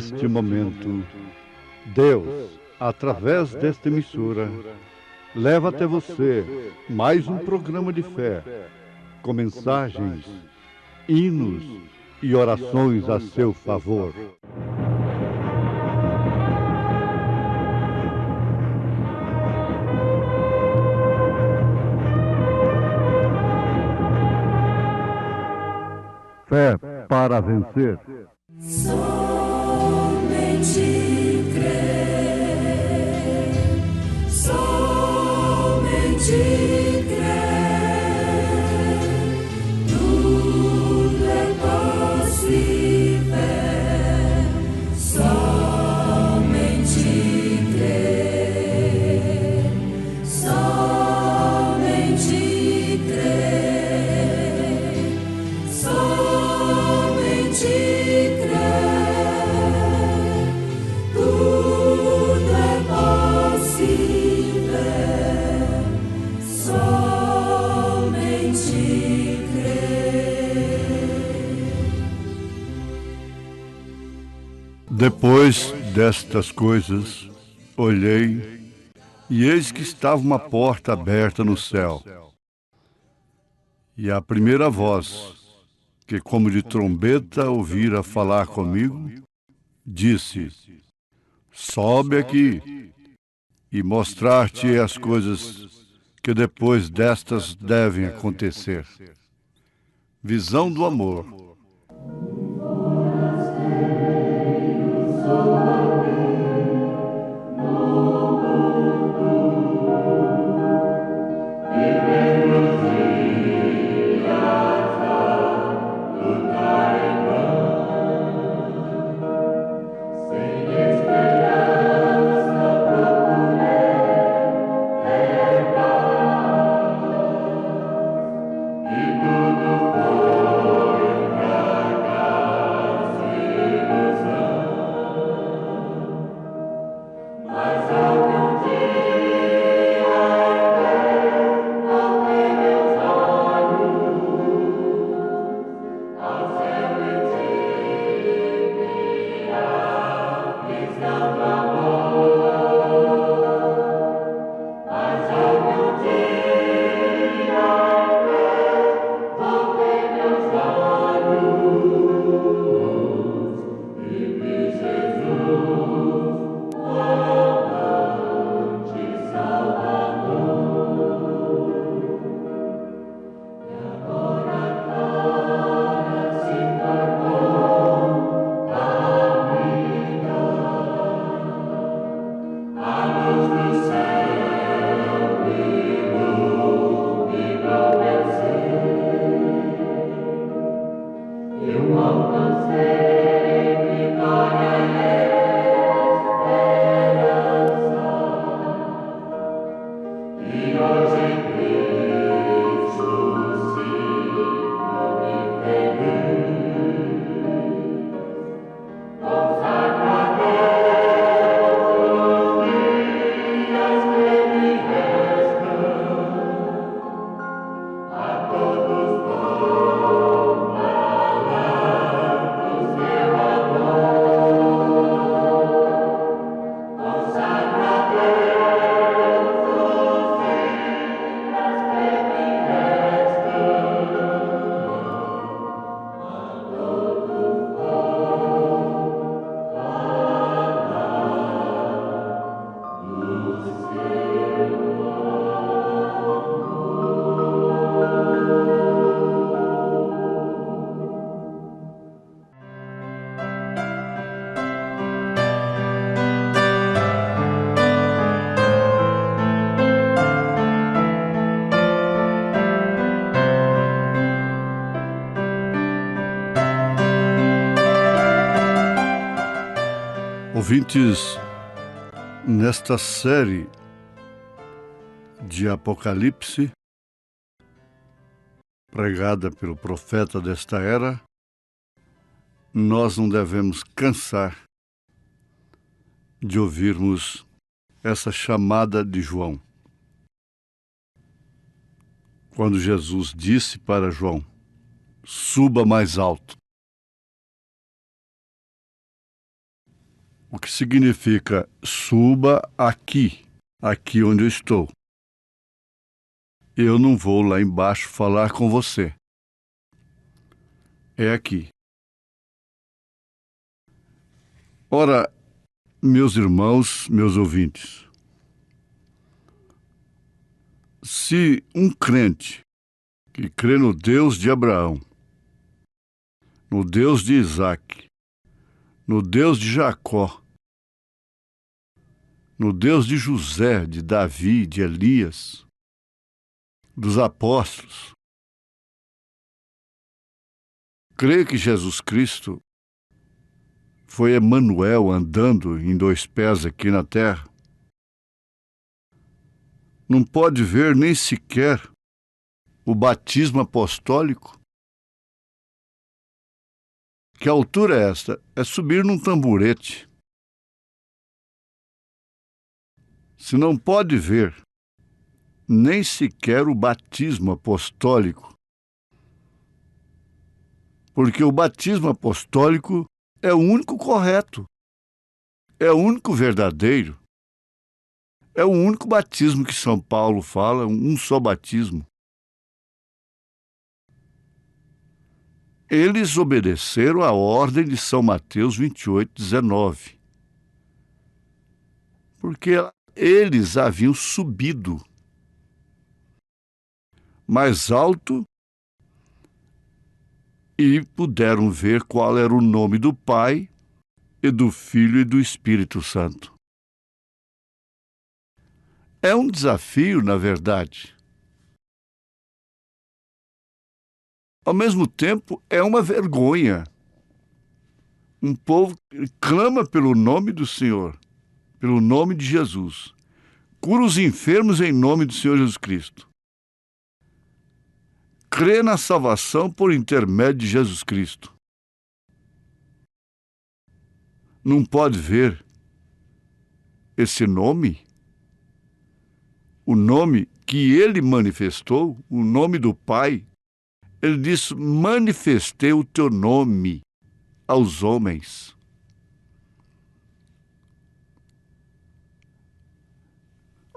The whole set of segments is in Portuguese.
neste momento, Deus, através desta emissora, leva até você mais um programa de fé, com mensagens, hinos e orações a seu favor. Fé para vencer. Somente crer, somente crer, tudo é possível, somente crer, somente crer, somente Depois destas coisas, olhei, e eis que estava uma porta aberta no céu. E a primeira voz, que como de trombeta ouvira falar comigo, disse: sobe aqui e mostrar-te as coisas que depois destas devem acontecer. Visão do amor. Ouvintes, nesta série de Apocalipse, pregada pelo profeta desta era, nós não devemos cansar de ouvirmos essa chamada de João. Quando Jesus disse para João: suba mais alto. o que significa suba aqui, aqui onde eu estou. Eu não vou lá embaixo falar com você. É aqui. Ora, meus irmãos, meus ouvintes, se um crente que crê no Deus de Abraão, no Deus de Isaac, no Deus de Jacó, no Deus de José, de Davi, de Elias, dos apóstolos, crê que Jesus Cristo foi Emanuel andando em dois pés aqui na terra, não pode ver nem sequer o batismo apostólico? Que altura é esta? É subir num tamborete. Se não pode ver nem sequer o batismo apostólico, porque o batismo apostólico é o único correto, é o único verdadeiro, é o único batismo que São Paulo fala, um só batismo. Eles obedeceram à ordem de São Mateus 28:19, porque eles haviam subido mais alto e puderam ver qual era o nome do Pai e do Filho e do Espírito Santo. É um desafio, na verdade. Ao mesmo tempo, é uma vergonha. Um povo que clama pelo nome do Senhor, pelo nome de Jesus. Cura os enfermos em nome do Senhor Jesus Cristo. Crê na salvação por intermédio de Jesus Cristo. Não pode ver esse nome? O nome que ele manifestou, o nome do Pai. Ele disse: manifestei o teu nome aos homens.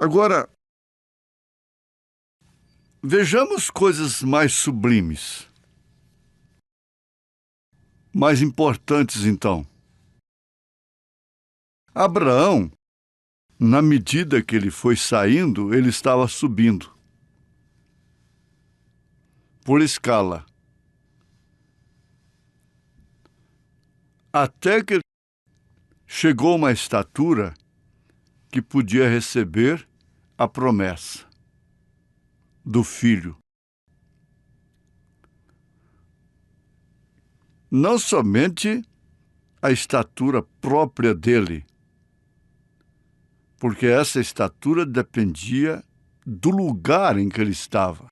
Agora, vejamos coisas mais sublimes, mais importantes então. Abraão, na medida que ele foi saindo, ele estava subindo por escala, até que chegou a uma estatura que podia receber a promessa do filho. Não somente a estatura própria dele, porque essa estatura dependia do lugar em que ele estava.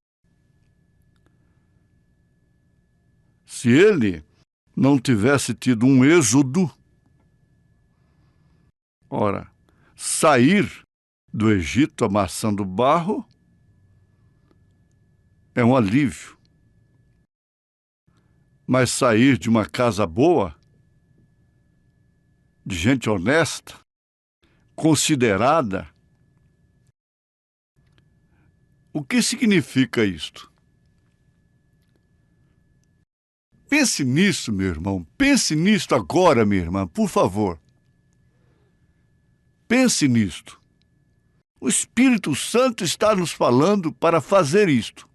Se ele não tivesse tido um êxodo, ora, sair do Egito amassando barro é um alívio. Mas sair de uma casa boa, de gente honesta, considerada, o que significa isto? Pense nisso, meu irmão. Pense nisto agora, minha irmã, por favor. Pense nisto. O Espírito Santo está nos falando para fazer isto.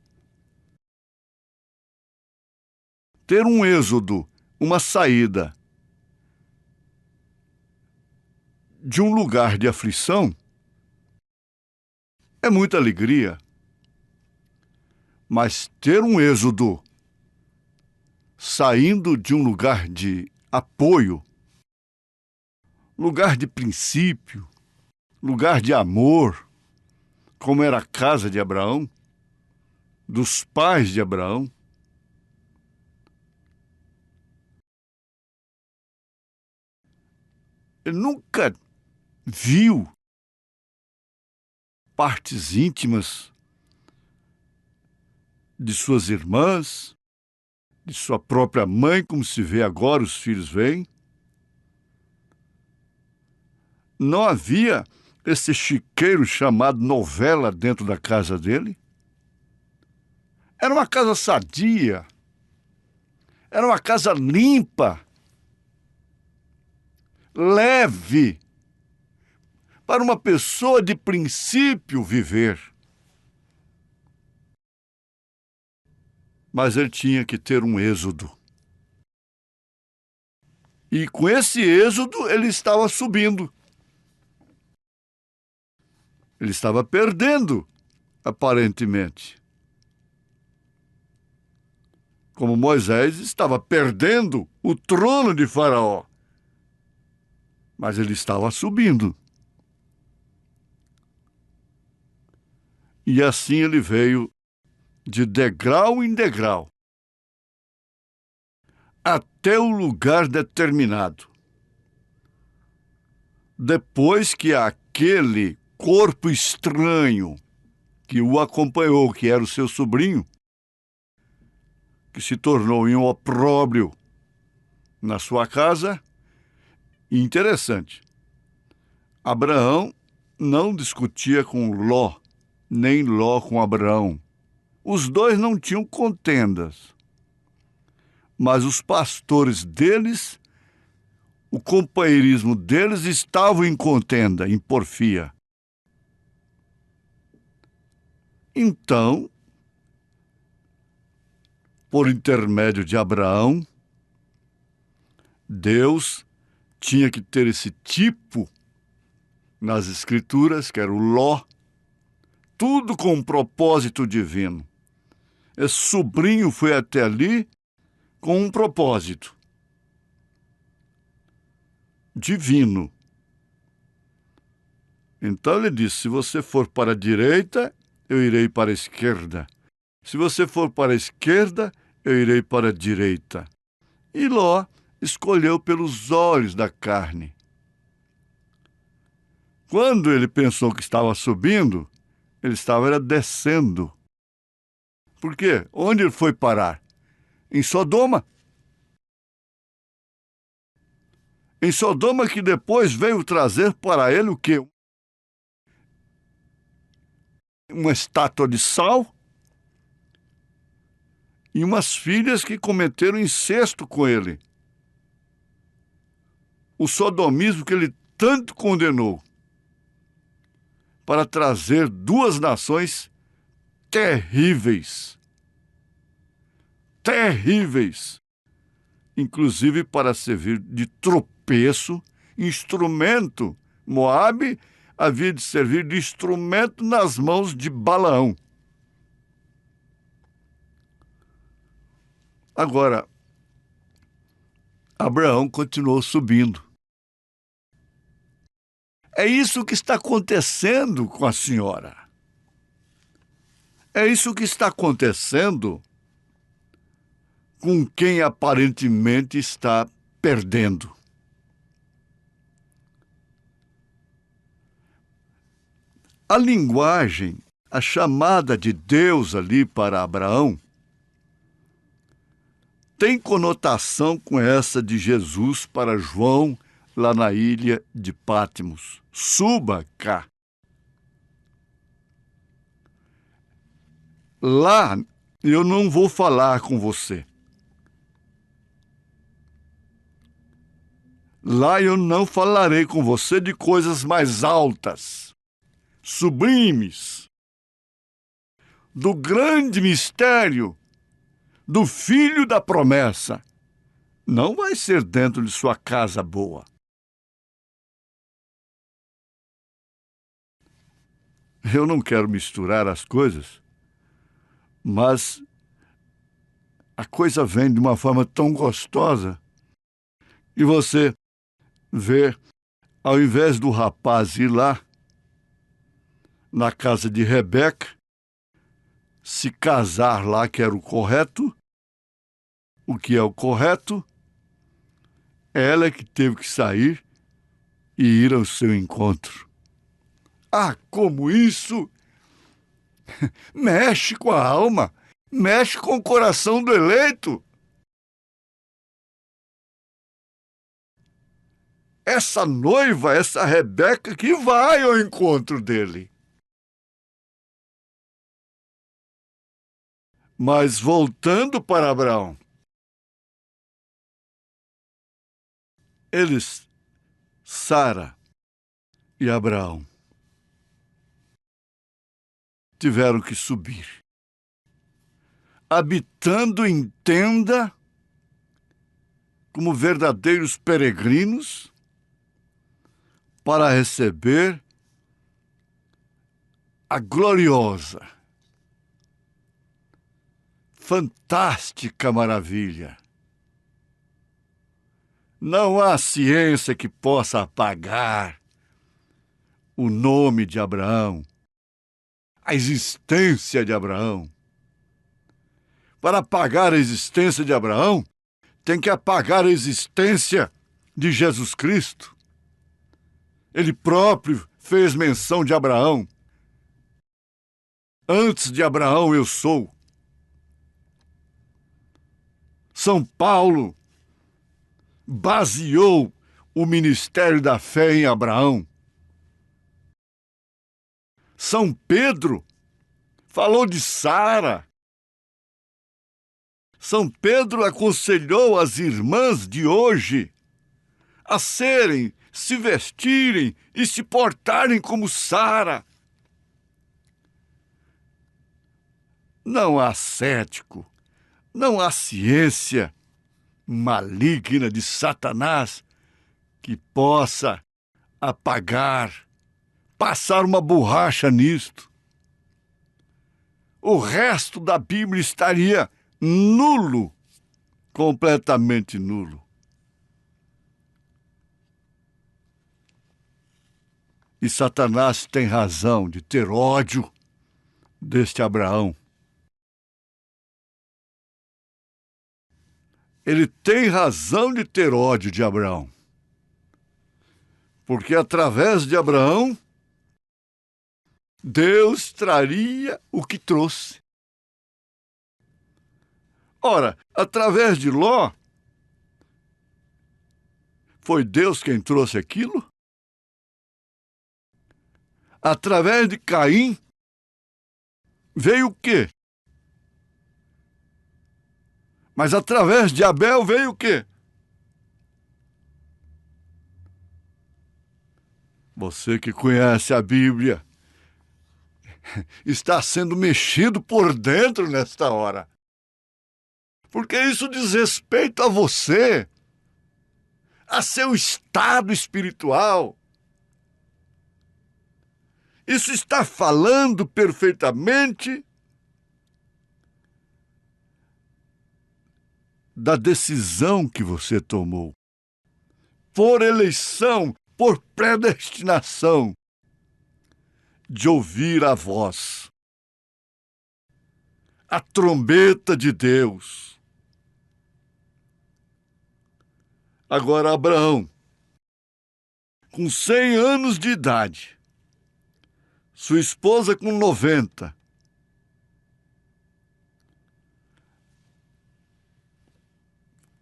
Ter um êxodo, uma saída de um lugar de aflição é muita alegria. Mas ter um êxodo saindo de um lugar de apoio, lugar de princípio, lugar de amor, como era a casa de Abraão, dos pais de Abraão, ele nunca viu partes íntimas de suas irmãs, de sua própria mãe, como se vê agora, os filhos veem. Não havia esse chiqueiro chamado novela dentro da casa dele. Era uma casa sadia, era uma casa limpa, leve, para uma pessoa de princípio viver. Mas ele tinha que ter um êxodo. E com esse êxodo ele estava subindo. Ele estava perdendo, aparentemente. Como Moisés estava perdendo o trono de Faraó. Mas ele estava subindo. E assim ele veio de degrau em degrau, até o lugar determinado. Depois que aquele corpo estranho que o acompanhou, que era o seu sobrinho, que se tornou um opróbrio na sua casa, e interessante, Abraão não discutia com Ló, nem Ló com Abraão. Os dois não tinham contendas, mas os pastores deles, o companheirismo deles estavam em contenda, em porfia. Então, por intermédio de Abraão, Deus tinha que ter esse tipo nas Escrituras, que era o Ló, tudo com um propósito divino. Esse sobrinho foi até ali com um propósito divino. Então ele disse: se você for para a direita, eu irei para a esquerda. Se você for para a esquerda, eu irei para a direita. E Ló escolheu pelos olhos da carne. Quando ele pensou que estava subindo, ele estava descendo. Por quê? Onde ele foi parar? Em Sodoma. Em Sodoma, que depois veio trazer para ele o quê? Uma estátua de sal e umas filhas que cometeram incesto com ele. O sodomismo que ele tanto condenou, para trazer duas nações terríveis. Terríveis. Inclusive para servir de tropeço, instrumento. Moabe havia de servir de instrumento nas mãos de Balaão. Agora, Abraão continuou subindo. É isso que está acontecendo com a senhora. É isso que está acontecendo com quem aparentemente está perdendo. A linguagem, a chamada de Deus ali para Abraão, tem conotação com essa de Jesus para João, lá na ilha de Patmos. Suba cá. Lá eu não vou falar com você. Lá eu não falarei com você de coisas mais altas, sublimes, do grande mistério do Filho da promessa. Não vai ser dentro de sua casa boa. Eu não quero misturar as coisas, mas a coisa vem de uma forma tão gostosa e você vê, ao invés do rapaz ir lá na casa de Rebeca, se casar lá, que era o correto, o que é o correto, ela é que teve que sair e ir ao seu encontro. Ah, como isso mexe com a alma, mexe com o coração do eleito. essa noiva, essa Rebeca, que vai ao encontro dele. Mas voltando para Abraão, eles, Sara e Abraão, tiveram que subir, habitando em tenda, como verdadeiros peregrinos, para receber a gloriosa, fantástica maravilha. Não há ciência que possa apagar o nome de Abraão, a existência de Abraão. Para apagar a existência de Abraão, tem que apagar a existência de Jesus Cristo. Ele próprio fez menção de Abraão. Antes de Abraão eu sou. São Paulo baseou o ministério da fé em Abraão. São Pedro falou de Sara. São Pedro aconselhou as irmãs de hoje a se vestirem e se portarem como Sara. Não há cético, não há ciência maligna de Satanás que possa apagar, passar uma borracha nisto. O resto da Bíblia estaria nulo, completamente nulo. E Satanás tem razão de ter ódio deste Abraão. Ele tem razão de ter ódio de Abraão. Porque através de Abraão, Deus traria o que trouxe. Ora, através de Ló, foi Deus quem trouxe aquilo? Através de Caim, veio o quê? Mas através de Abel veio o quê? Você que conhece a Bíblia está sendo mexido por dentro nesta hora. Porque isso diz respeito a você, a seu estado espiritual. Isso está falando perfeitamente da decisão que você tomou, por eleição, por predestinação, de ouvir a voz, a trombeta de Deus. Agora, Abraão, com 100 anos de idade, sua esposa com 90,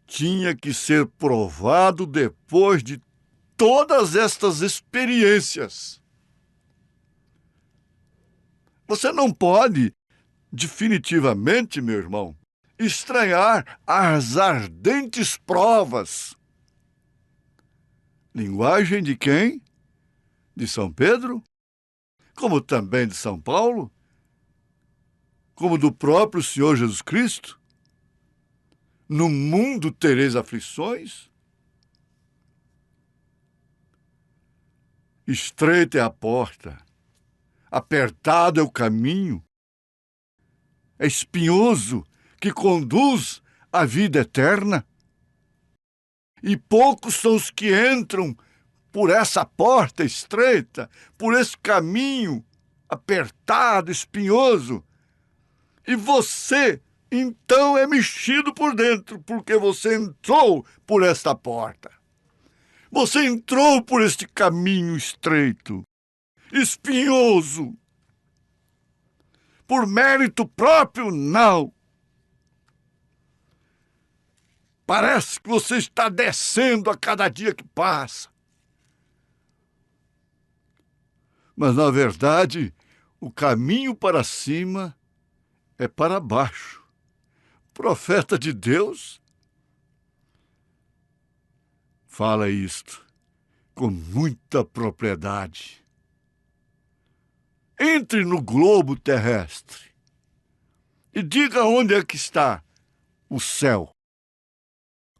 tinha que ser provado depois de todas estas experiências. Você não pode, definitivamente, meu irmão, estranhar as ardentes provas. Linguagem de quem? De São Pedro? Como também de São Paulo? Como do próprio Senhor Jesus Cristo? No mundo tereis aflições? Estreita é a porta, apertado é o caminho, é espinhoso que conduz à vida eterna. E poucos são os que entram por essa porta estreita, por esse caminho apertado, espinhoso. E você, então, é mexido por dentro, porque você entrou por esta porta. Você entrou por este caminho estreito, espinhoso. Por mérito próprio, não. Parece que você está descendo a cada dia que passa. Mas, na verdade, o caminho para cima é para baixo. Profeta de Deus fala isto com muita propriedade. Entre no globo terrestre e diga onde é que está o céu.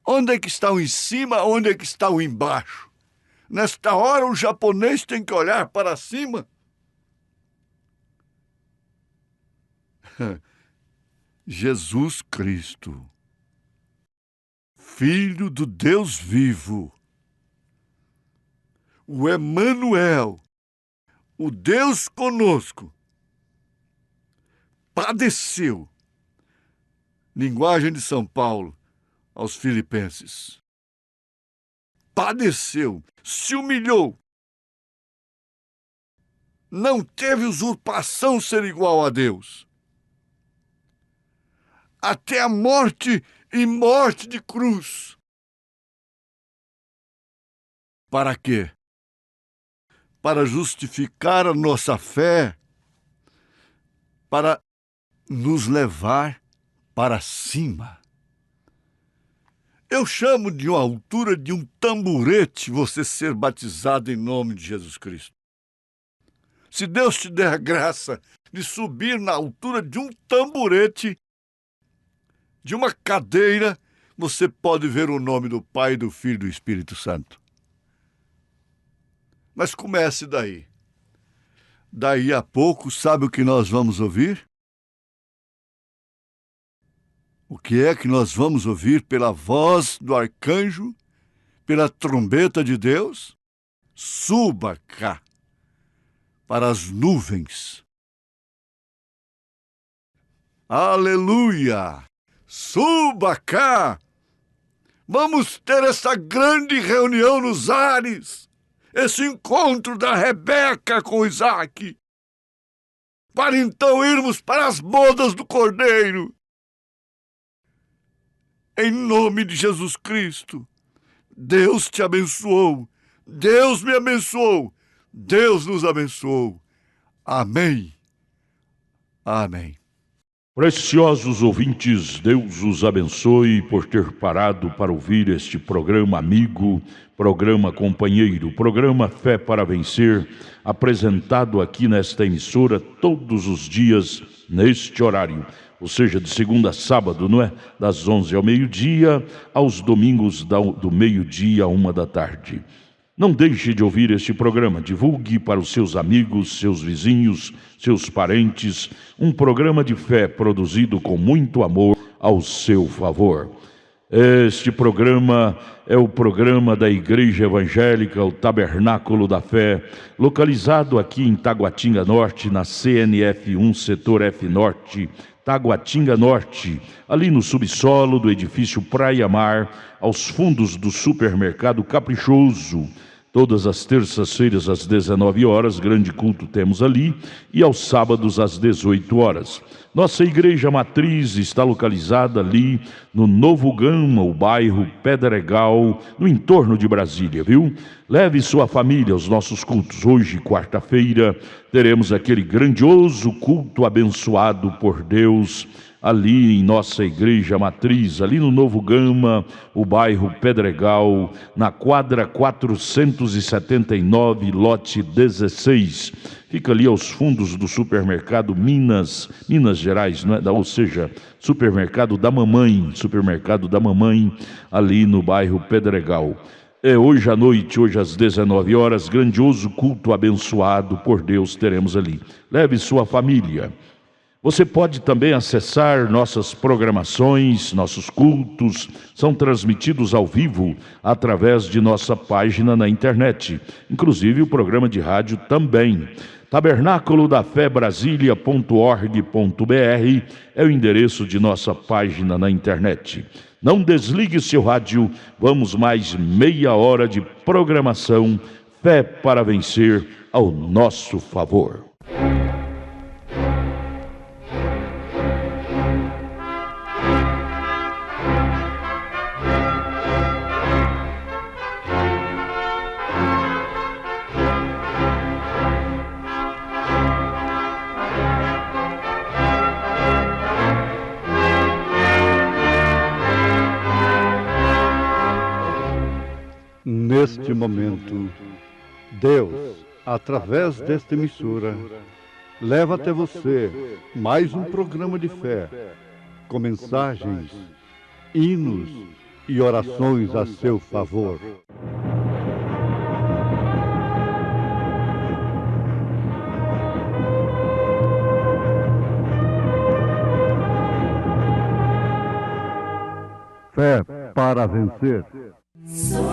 Onde é que está o em cima, onde é que está o embaixo? Nesta hora o japonês tem que olhar para cima. Jesus Cristo, Filho do Deus vivo, o Emanuel, o Deus conosco, padeceu, linguagem de São Paulo aos Filipenses, padeceu, se humilhou, não teve usurpação ser igual a Deus, até a morte e morte de cruz. Para quê? Para justificar a nossa fé, para nos levar para cima. Eu chamo de uma altura de um tamborete você ser batizado em nome de Jesus Cristo. Se Deus te der a graça de subir na altura de um tamborete, de uma cadeira, você pode ver o nome do Pai, do Filho e do Espírito Santo. Mas comece daí. Daí a pouco, sabe o que nós vamos ouvir? O que é que nós vamos ouvir pela voz do arcanjo, pela trombeta de Deus? Suba cá, para as nuvens. Aleluia! Suba cá! Vamos ter essa grande reunião nos ares, esse encontro da Rebeca com Isaac, para então irmos para as bodas do Cordeiro. Em nome de Jesus Cristo, Deus te abençoou, Deus me abençoou, Deus nos abençoou. Amém. Amém. Preciosos ouvintes, Deus os abençoe por ter parado para ouvir este programa amigo, programa companheiro, programa Fé para Vencer, apresentado aqui nesta emissora todos os dias neste horário, ou seja, de segunda a sábado, não é? Das 11 ao meio-dia, aos domingos do meio-dia à 1h. Não deixe de ouvir este programa, divulgue para os seus amigos, seus vizinhos, seus parentes, um programa de fé produzido com muito amor ao seu favor. Este programa é o programa da Igreja Evangélica, o Tabernáculo da Fé, localizado aqui em Taguatinga Norte, na CNF 1, Setor F Norte, Taguatinga Norte, ali no subsolo do edifício Praia Mar, aos fundos do supermercado Caprichoso. Todas as terças-feiras às 19 horas, grande culto temos ali, e aos sábados às 18 horas. Nossa igreja matriz está localizada ali no Novo Gama, o bairro Pedregal, no entorno de Brasília, viu? Leve sua família aos nossos cultos. Hoje, quarta-feira, teremos aquele grandioso culto abençoado por Deus, ali em nossa igreja matriz, ali no Novo Gama, o bairro Pedregal, na quadra 479, lote 16. Fica ali aos fundos do supermercado Minas Gerais, não é? Ou seja, supermercado da mamãe, ali no bairro Pedregal. Hoje à noite, hoje às 19 horas, grandioso culto abençoado por Deus teremos ali. Leve sua família. Você pode também acessar nossas programações, nossos cultos, são transmitidos ao vivo através de nossa página na internet, inclusive o programa de rádio também. Tabernáculo da Fé Brasília.org.br é o endereço de nossa página na internet. Não desligue seu rádio, vamos mais meia hora de programação, Fé para Vencer ao nosso favor. neste momento, Deus, através desta emissora, leva até você mais um programa de fé, com mensagens, hinos e orações a seu favor. Fé para vencer. Somente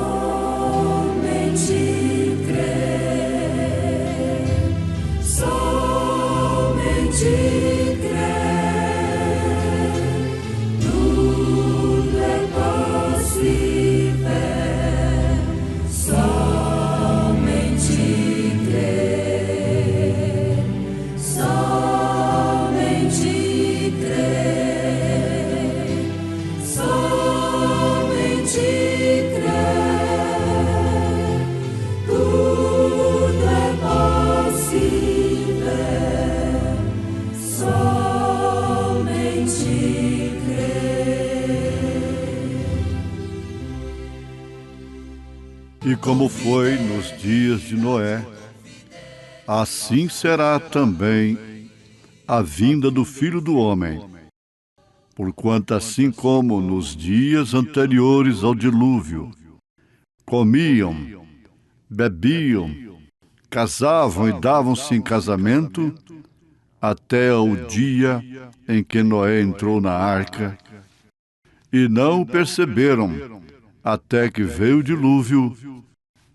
crer, somente crer, tudo é possível, somente crer, somente crer, somente crer, tudo é possível, somente crer. E como foi nos dias de Noé, assim será também a vinda do Filho do Homem. Porquanto assim como nos dias anteriores ao dilúvio, comiam, bebiam, casavam e davam-se em casamento, até o dia em que Noé entrou na arca, e não o perceberam, até que veio o dilúvio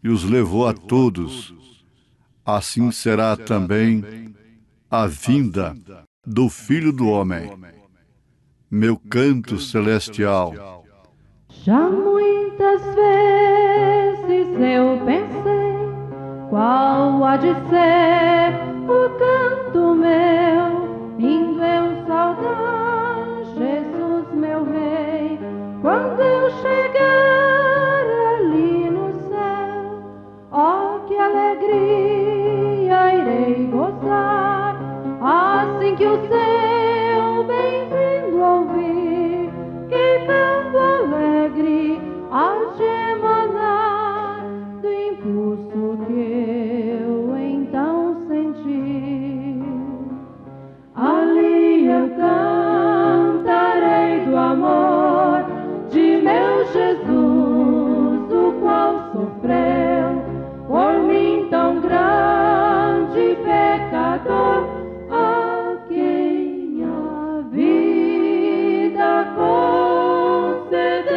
e os levou a todos. Assim será também a vinda do Filho do Homem. Meu canto celestial. Já muitas vezes eu pensei qual há de ser o canto meu, indo eu saudar Jesus meu Rei. Quando eu chegar ali no céu, oh que alegria irei gozar, assim que o seu bem-vindo ouvir, que canto alegre há de emanar do impulso que eu então senti. Ali eu cantarei do amor de meu Jesus, o qual sofreu por mim tão grande pecador, a quem a vida concedeu.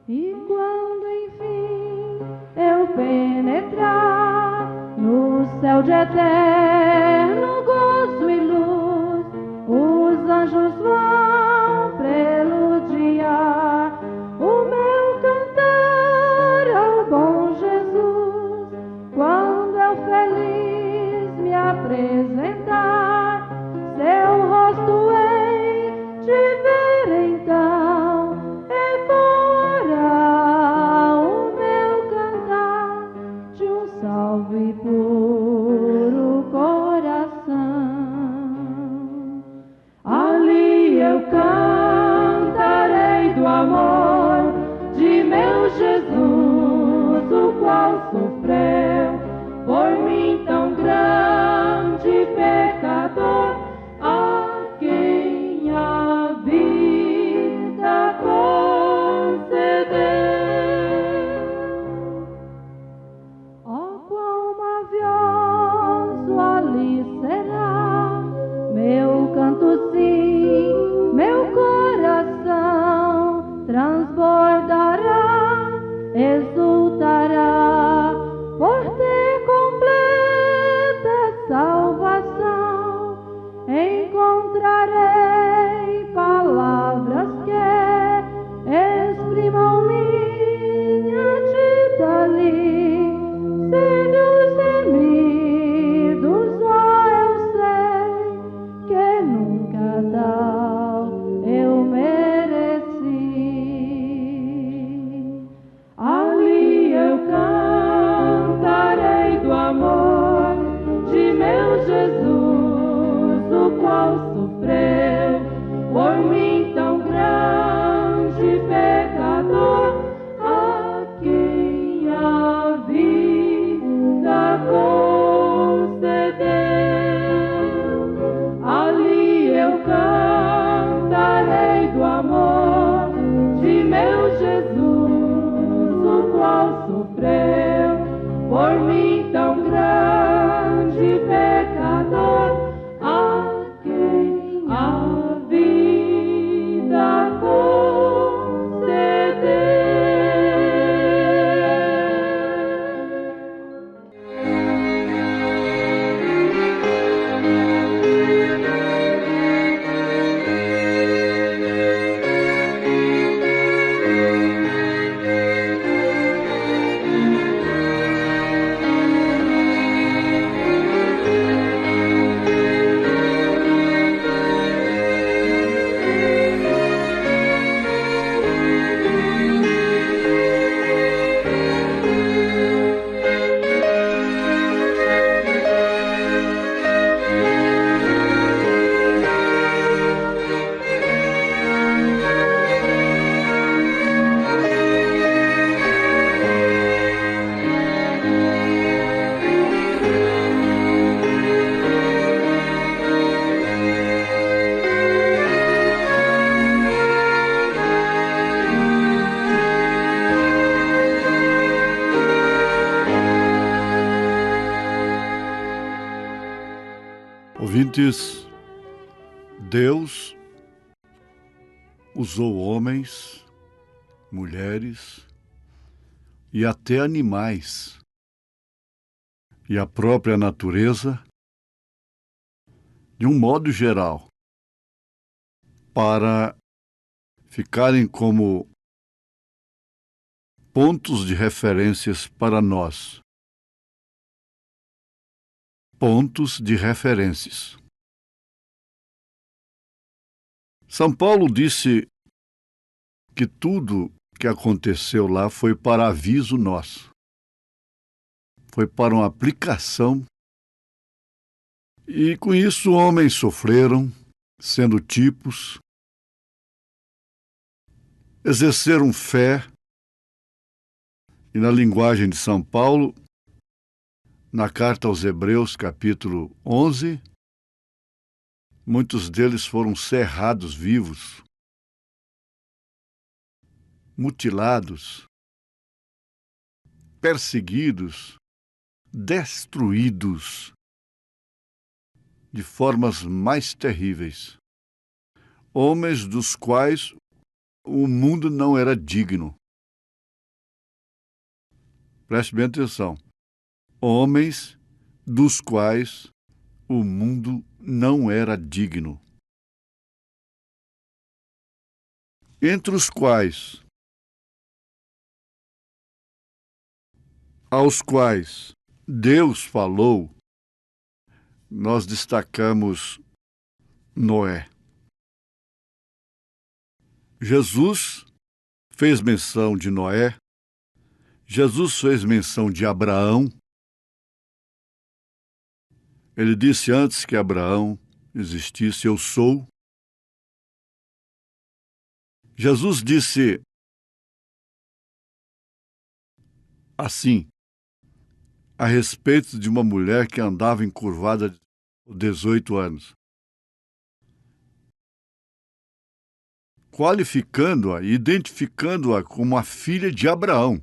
E quando enfim eu penetrar no céu de eterno gozo e luz, os anjos vão preludiar o meu cantar ao bom Jesus. Quando eu feliz me apresentar, seu rosto hei de ver então, ecoará o meu cantar de um salve puro coração. Ali eu cantarei do amor de meu Jesus, o qual sofreu por mim tão grande pecado. Ouvintes, Deus usou homens, mulheres e até animais e a própria natureza, de um modo geral, para ficarem como pontos de referências para nós. Pontos de referências. São Paulo disse que tudo que aconteceu lá foi para aviso nosso. Foi para uma aplicação. E com isso homens sofreram, sendo tipos, exerceram fé. E na linguagem de São Paulo, na carta aos Hebreus, capítulo 11, muitos deles foram cerrados vivos, mutilados, perseguidos, destruídos de formas mais terríveis. Homens dos quais o mundo não era digno. Preste bem atenção. Homens dos quais o mundo não era digno. Entre os quais, aos quais Deus falou, nós destacamos Noé. Jesus fez menção de Noé. Jesus fez menção de Abraão. Ele disse antes que Abraão existisse, eu sou. Jesus disse assim, a respeito de uma mulher que andava encurvada de 18 anos, qualificando-a e identificando-a como a filha de Abraão.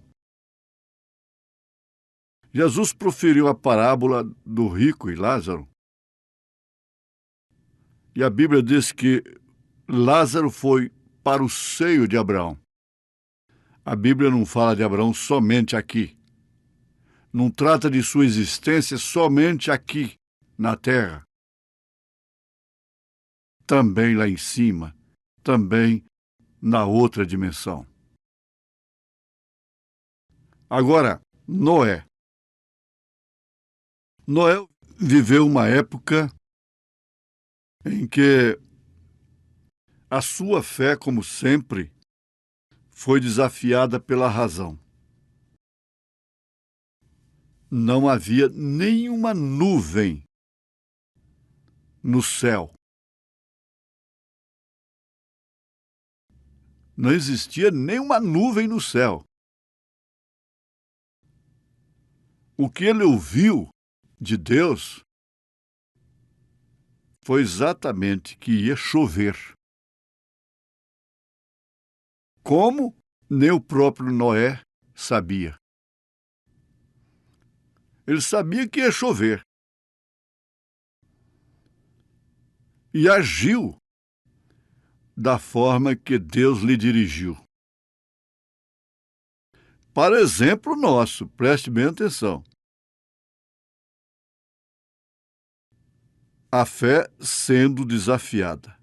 Jesus proferiu a parábola do rico e Lázaro. E a Bíblia diz que Lázaro foi para o seio de Abraão. A Bíblia não fala de Abraão somente aqui. Não trata de sua existência somente aqui, na terra. Também lá em cima, também na outra dimensão. Agora, Noé. Noé viveu uma época em que a sua fé, como sempre, foi desafiada pela razão. Não havia nenhuma nuvem no céu. Não existia nenhuma nuvem no céu. O que ele ouviu de Deus foi exatamente que ia chover. Como nem o próprio Noé sabia. Ele sabia que ia chover. E agiu da forma que Deus lhe dirigiu. Para exemplo nosso, preste bem atenção. A fé sendo desafiada.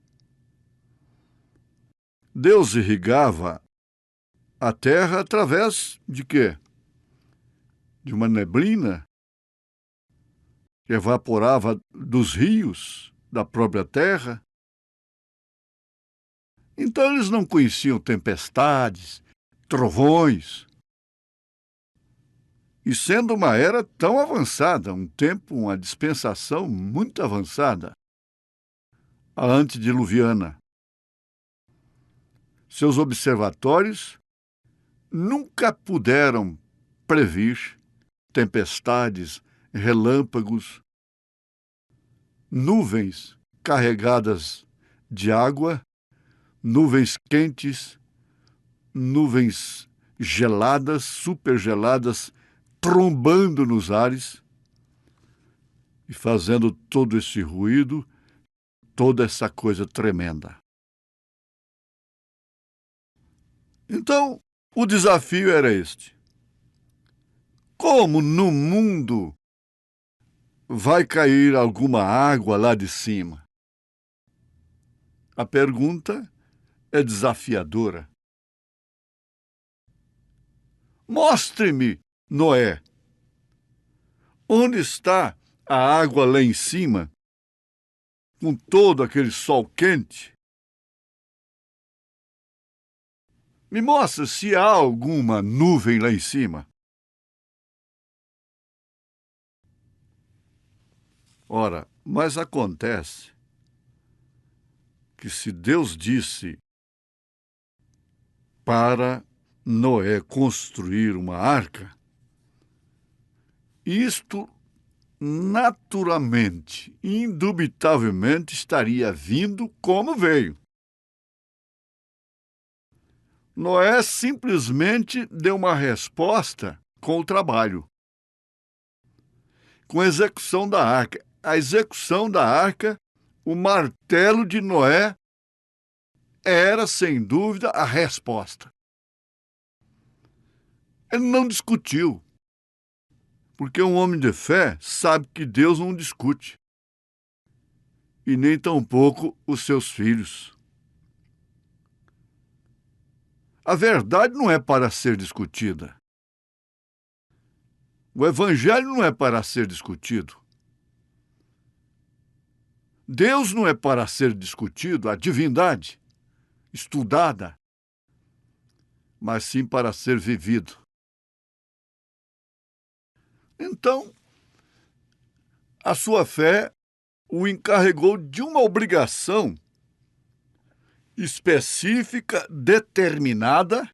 Deus irrigava a terra através de quê? De uma neblina que evaporava dos rios da própria terra. Então eles não conheciam tempestades, trovões. E sendo uma era tão avançada, um tempo, uma dispensação muito avançada, a antediluviana. Seus observatórios nunca puderam previr tempestades, relâmpagos, nuvens carregadas de água, nuvens quentes, nuvens geladas, supergeladas, trombando nos ares. e fazendo todo esse ruído, toda essa coisa tremenda. Então, o desafio era este: como no mundo vai cair alguma água lá de cima? A pergunta é desafiadora. Mostre-me, Noé, onde está a água lá em cima, com todo aquele sol quente? Me mostra se há alguma nuvem lá em cima. Ora, mas acontece que se Deus disse para Noé construir uma arca, isto naturalmente, indubitavelmente estaria vindo como veio. Noé simplesmente deu uma resposta com o trabalho, com a execução da arca. A execução da arca, o martelo de Noé era, sem dúvida, a resposta. Ele não discutiu, porque um homem de fé sabe que Deus não discute, e nem tampouco os seus filhos. A verdade não é para ser discutida. O Evangelho não é para ser discutido. Deus não é para ser discutido, a divindade, estudada, mas sim para ser vivido. Então, a sua fé o encarregou de uma obrigação específica, determinada,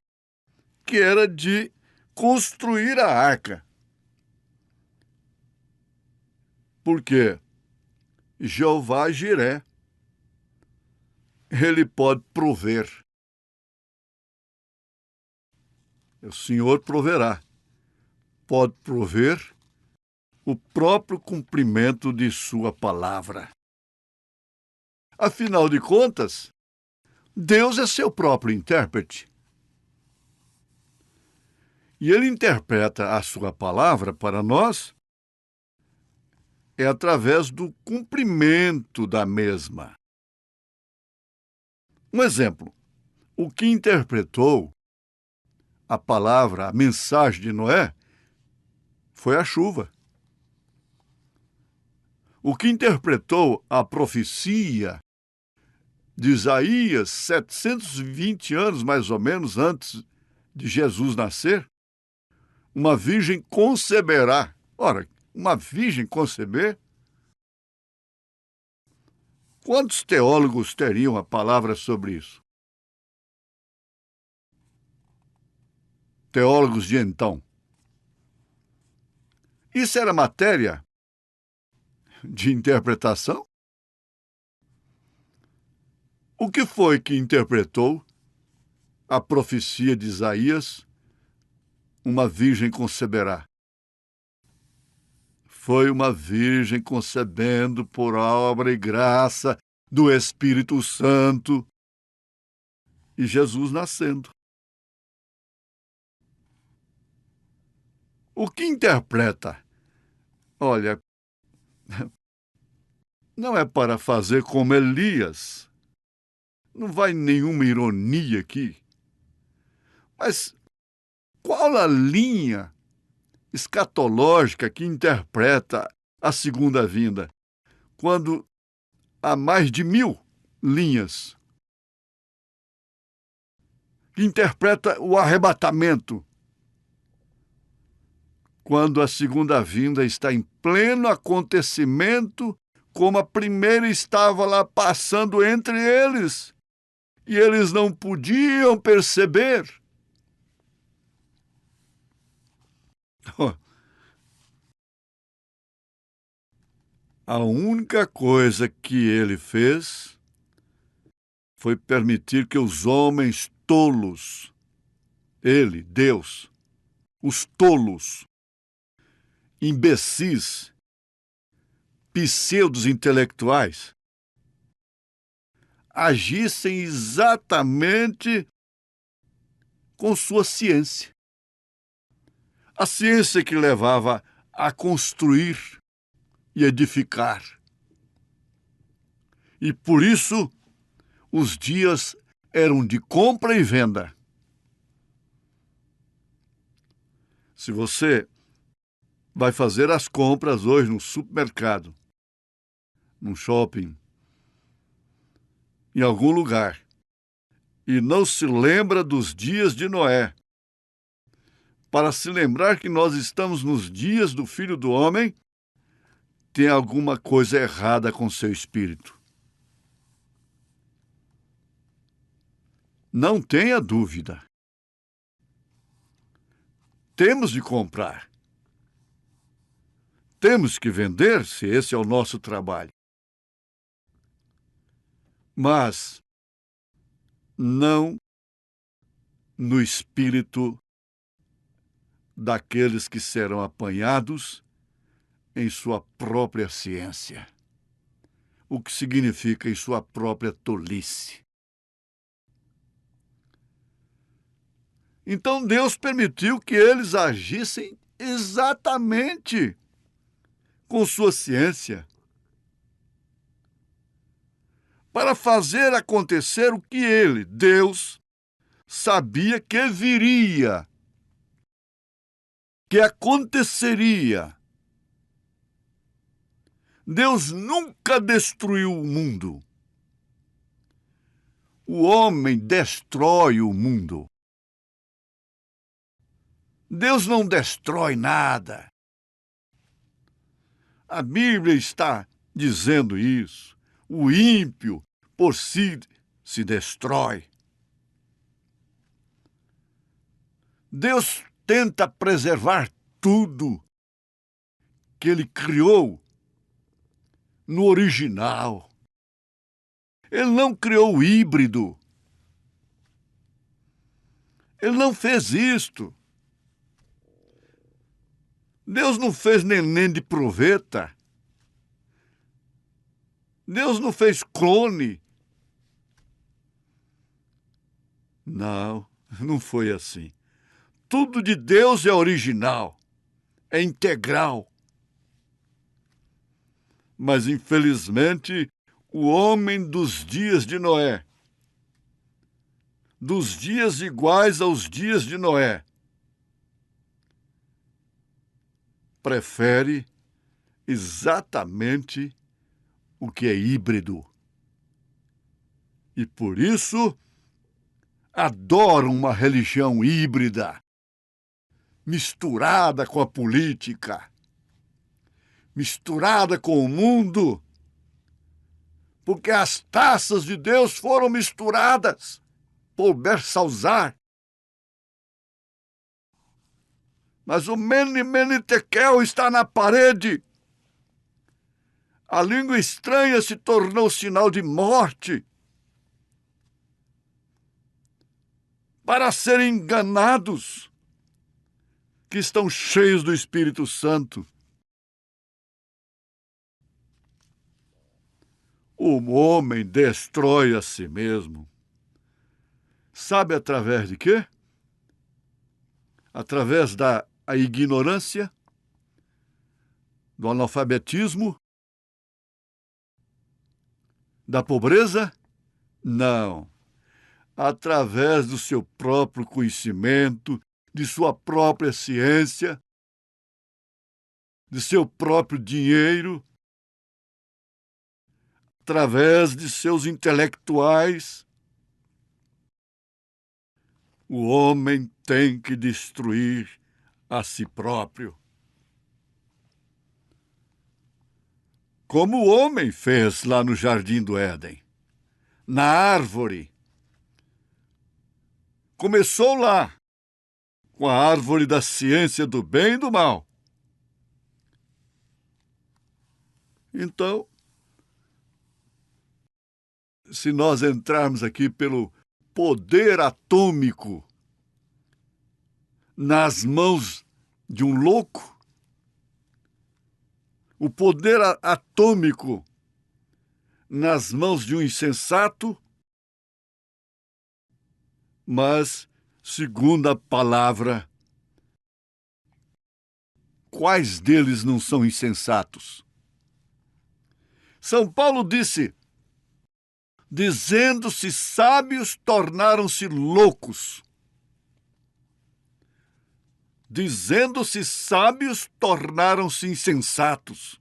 que era de construir a arca. Porque Jeová Jiré, ele pode prover. O Senhor proverá. Pode prover o próprio cumprimento de sua palavra. Afinal de contas, Deus é seu próprio intérprete. E ele interpreta a sua palavra para nós através do cumprimento da mesma. Um exemplo: o que interpretou a palavra, a mensagem de Noé, foi a chuva. O que interpretou a profecia de Isaías, 720 anos mais ou menos antes de Jesus nascer, uma virgem conceberá. Ora, uma virgem conceber? Quantos teólogos teriam a palavra sobre isso? Teólogos de então. Isso era matéria de interpretação? O que foi que interpretou a profecia de Isaías, uma virgem conceberá? Foi uma virgem concebendo por obra e graça do Espírito Santo e Jesus nascendo. O que interpreta? Olha, não é para fazer como Elias. Não vai nenhuma ironia aqui. Mas qual a linha escatológica que interpreta a segunda vinda, quando há mais de 1000 linhas que interpreta o arrebatamento, quando a segunda vinda está em pleno acontecimento, como a primeira estava lá passando entre eles, e eles não podiam perceber. A única coisa que ele fez foi permitir que os homens tolos, ele, Deus, os tolos, imbecis, pseudos intelectuais agissem exatamente com sua ciência. A ciência que levava a construir e edificar. E por isso, os dias eram de compra e venda. Se você vai fazer as compras hoje no supermercado, no shopping, em algum lugar, e não se lembra dos dias de Noé, para se lembrar que nós estamos nos dias do Filho do Homem, tem alguma coisa errada com seu espírito. Não tenha dúvida. Temos de comprar. Temos que vender, se esse é o nosso trabalho. Mas não no espírito daqueles que serão apanhados em sua própria ciência. O que significa em sua própria tolice. Então Deus permitiu que eles agissem exatamente com sua ciência, para fazer acontecer o que ele, Deus, sabia que viria, que aconteceria. Deus nunca destruiu o mundo. O homem destrói o mundo. Deus não destrói nada. A Bíblia está dizendo isso. O ímpio, por si, se destrói. Deus tenta preservar tudo que Ele criou no original. Ele não criou o híbrido. Ele não fez isto. Deus não fez neném de proveta. Deus não fez clone. Não, não foi assim. Tudo de Deus é original, é integral. Mas, infelizmente, o homem dos dias de Noé, dos dias iguais aos dias de Noé, prefere exatamente o que é híbrido. E por isso adoram uma religião híbrida, misturada com a política, misturada com o mundo, porque as taças de Deus foram misturadas por Belsazar. Mas o Mene, Mene, Tekel está na parede. A língua estranha se tornou sinal de morte. Para serem enganados, que estão cheios do Espírito Santo. O homem destrói a si mesmo. Sabe através de quê? Através da ignorância, do analfabetismo, da pobreza? Não. Através do seu próprio conhecimento, de sua própria ciência, de seu próprio dinheiro, através de seus intelectuais. O homem tem que destruir a si próprio. Como o homem fez lá no Jardim do Éden, na árvore. Começou lá, com a árvore da ciência do bem e do mal. Então, se nós entrarmos aqui pelo poder atômico nas mãos de um louco, o poder atômico nas mãos de um insensato, mas, segundo a palavra, quais deles não são insensatos? São Paulo disse: dizendo-se sábios, tornaram-se loucos. Dizendo-se sábios, tornaram-se insensatos.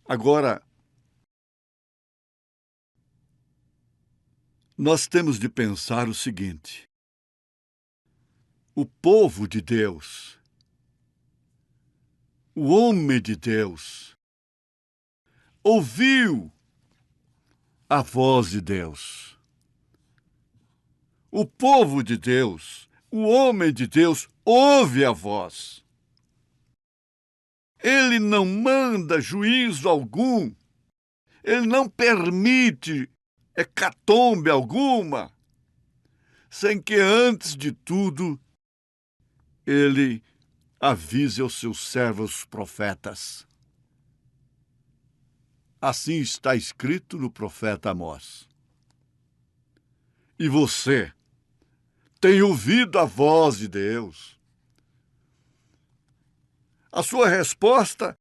Agora, nós temos de pensar o seguinte: o povo de Deus, o homem de Deus, ouviu a voz de Deus. O povo de Deus, o homem de Deus, ouve a voz. Ele não manda juízo algum, ele não permite hecatombe alguma, sem que antes de tudo ele avise aos seus servos profetas. Assim está escrito no profeta Amós. E você tem ouvido a voz de Deus? A sua resposta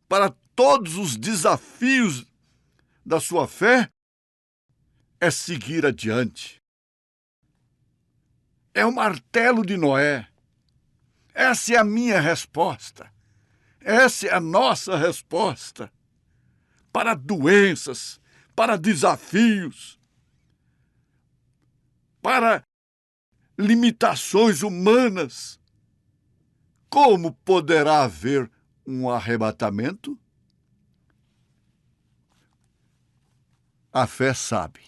para todos os desafios da sua fé é seguir adiante. É o martelo de Noé. Essa é a minha resposta. Essa é a nossa resposta para doenças, para desafios, para limitações humanas. Como poderá haver um arrebatamento? A fé sabe.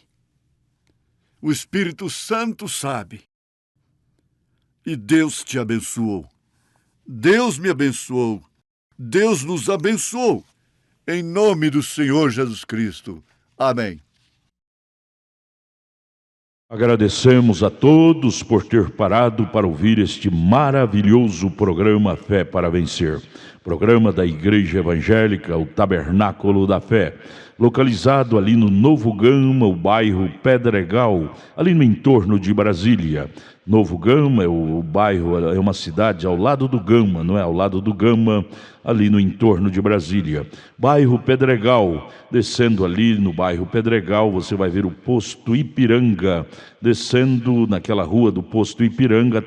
O Espírito Santo sabe. E Deus te abençoou. Deus me abençoou. Deus nos abençoou. Em nome do Senhor Jesus Cristo. Amém. Agradecemos a todos por ter parado para ouvir este maravilhoso programa Fé para Vencer. Programa da Igreja Evangélica, o Tabernáculo da Fé, localizado ali no Novo Gama, o bairro Pedregal, ali no entorno de Brasília. Novo Gama é o bairro, é uma cidade ao lado do Gama, não é? Ao lado do Gama, ali no entorno de Brasília. Bairro Pedregal, descendo ali no bairro Pedregal, você vai ver o posto Ipiranga. Descendo naquela rua do posto Ipiranga,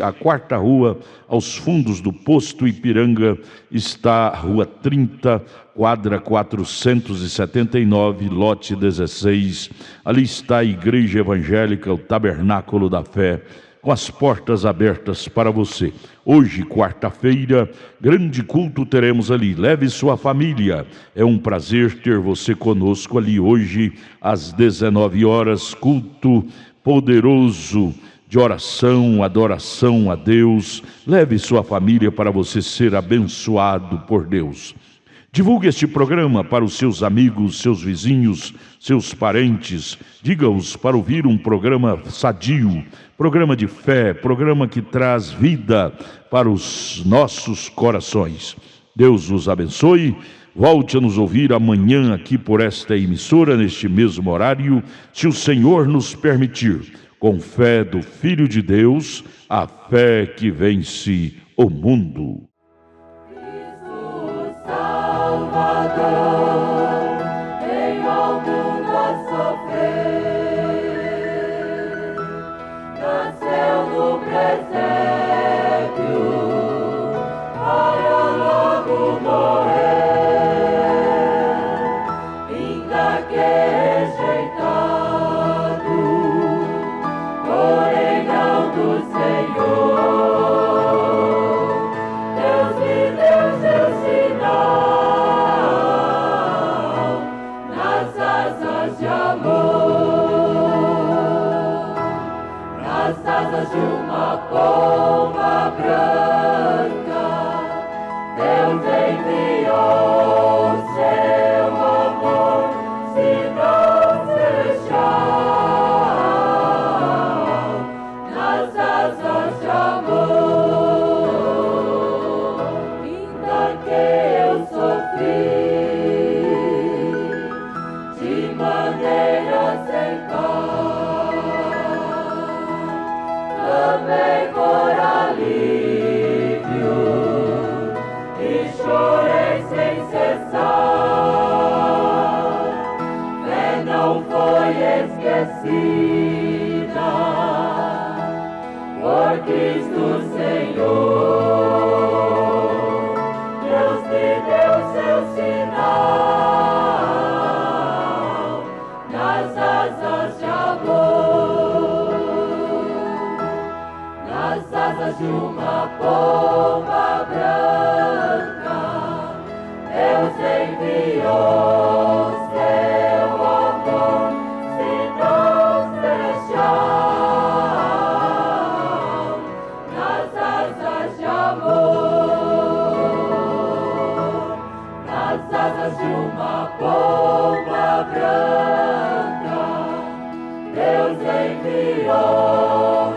a quarta rua, aos fundos do posto Ipiranga, está a rua 30, quadra 479, lote 16. Ali está a Igreja Evangélica, o Tabernáculo da Fé, com as portas abertas para você. Hoje, quarta-feira, grande culto teremos ali. Leve sua família. É um prazer ter você conosco ali hoje, às 19 horas, culto poderoso de oração, adoração a Deus. Leve sua família para você ser abençoado por Deus. Divulgue este programa para os seus amigos, seus vizinhos, seus parentes. Diga-os para ouvir um programa sadio, programa de fé, programa que traz vida para os nossos corações. Deus os abençoe. Volte a nos ouvir amanhã aqui por esta emissora, neste mesmo horário, se o Senhor nos permitir. Com fé do Filho de Deus, a fé que vence o mundo. Em algo nosso fé, nasceu no presépio, para logo morrer, ainda que rejeitado, porém não do Senhor. Deus me deu seu sinal nas asas de amor, nas asas de uma pomba branca. Deus enviou seu amor, sinal celestial, nas asas de amor. descida por Cristo Senhor. Deus te deu seu sinal nas asas de amor, nas asas de uma pomba branca. Deus enviou seu amor, sinal celestial, nas asas de amor, nas asas de uma pomba branca. Deus enviou